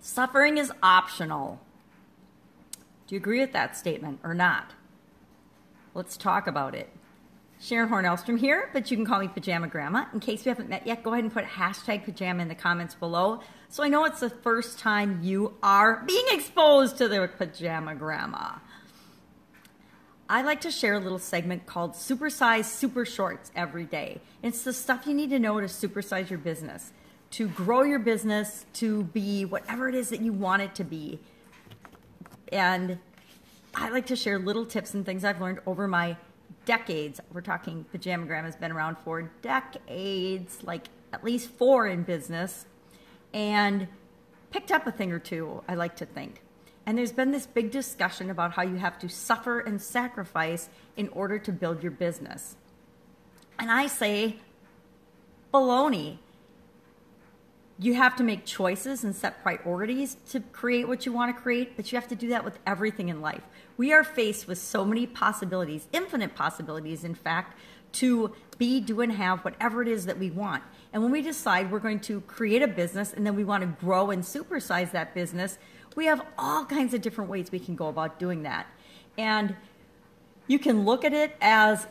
Suffering is optional. Do you agree with that statement or not? Let's talk about it. Sharon Horne-Ellstrom here, but you can call me Pajama Grandma. In case we haven't met yet, go ahead and put hashtag pajama in the comments below so I know it's the first time you are being exposed to the Pajama Grandma. I like to share a little segment called Supersize Supershorts every day. It's the stuff you need to know to supersize your business, to grow your business, to be whatever it is that you want it to be. And I like to share little tips and things I've learned over my decades. We're talking Pajama Grandma's been around for decades, like at least 4 in business, and picked up a thing or two, I like to think. And there's been this big discussion about how you have to suffer and sacrifice in order to build your business. And I say, baloney. You have to make choices and set priorities to create what you want to create, but you have to do that with everything in life. We are faced with so many possibilities, infinite possibilities, in fact, to be, do, and have whatever it is that we want. And when we decide we're going to create a business and then we want to grow and supersize that business, we have all kinds of different ways we can go about doing that. And you can look at it as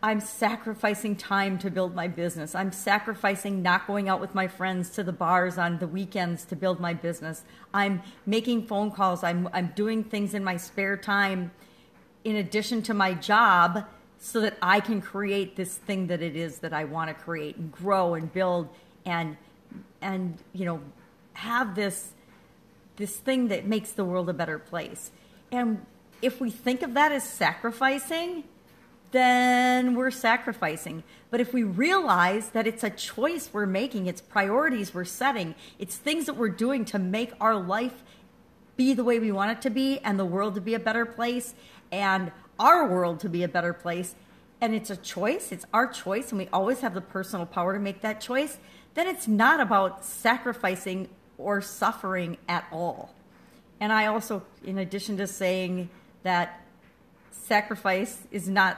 I'm sacrificing time to build my business. I'm sacrificing not going out with my friends to the bars on the weekends to build my business. I'm making phone calls. I'm doing things in my spare time in addition to my job so that I can create this thing that it is that I want to create and grow and build and have this thing that makes the world a better place. And if we think of that as sacrificing, then we're sacrificing. But if we realize that it's a choice we're making, it's priorities we're setting, it's things that we're doing to make our life be the way we want it to be and the world to be a better place and our world to be a better place, and it's a choice, it's our choice, and we always have the personal power to make that choice, then it's not about sacrificing or suffering at all. And I also, in addition to saying that sacrifice is not,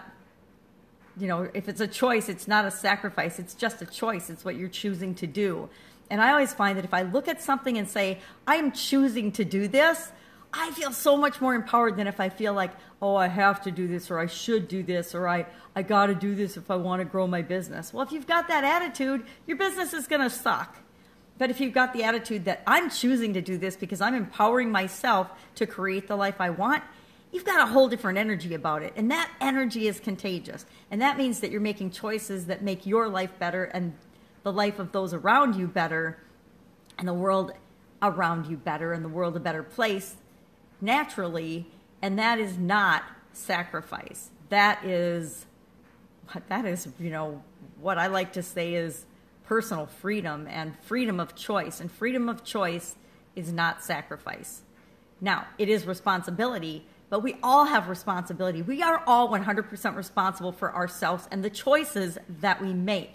if it's a choice, it's not a sacrifice. It's just a choice. It's what you're choosing to do. And I always find that if I look at something and say, I am choosing to do this, I feel so much more empowered than if I feel like, oh, I have to do this, or I should do this, or I got to do this if I want to grow my business. Well, if you've got that attitude, your business is going to suck. But if you've got the attitude that I'm choosing to do this because I'm empowering myself to create the life I want, you've got a whole different energy about it. And that energy is contagious. And that means that you're making choices that make your life better and the life of those around you better and the world around you better and the world a better place naturally. And that is not sacrifice. That is, what I like to say is personal freedom and freedom of choice. And freedom of choice is not sacrifice. Now, it is responsibility, but we all have responsibility. We are all 100% responsible for ourselves and the choices that we make.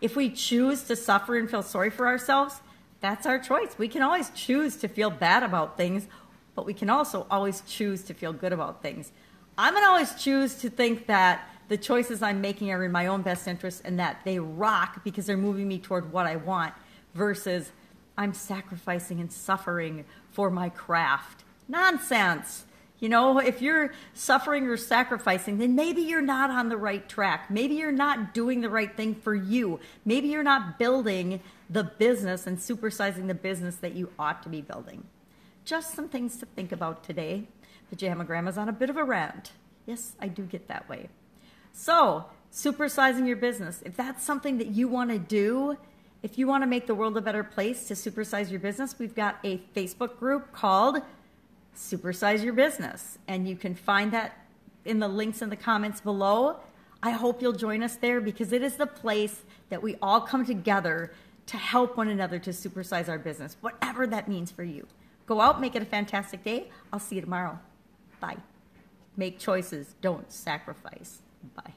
If we choose to suffer and feel sorry for ourselves, that's our choice. We can always choose to feel bad about things, but we can also always choose to feel good about things. I'm going to always choose to think that the choices I'm making are in my own best interest and that they rock because they're moving me toward what I want versus I'm sacrificing and suffering for my craft. Nonsense. If you're suffering or sacrificing, then maybe you're not on the right track. Maybe you're not doing the right thing for you. Maybe you're not building the business and supersizing the business that you ought to be building. Just some things to think about today. Pajama Grandma's on a bit of a rant. Yes, I do get that way. So, supersizing your business. If that's something that you want to do, if you want to make the world a better place to supersize your business, we've got a Facebook group called Supersize Your Business. And you can find that in the links in the comments below. I hope you'll join us there because it is the place that we all come together to help one another to supersize our business, whatever that means for you. Go out, make it a fantastic day. I'll see you tomorrow. Bye. Make choices, don't sacrifice. Bye.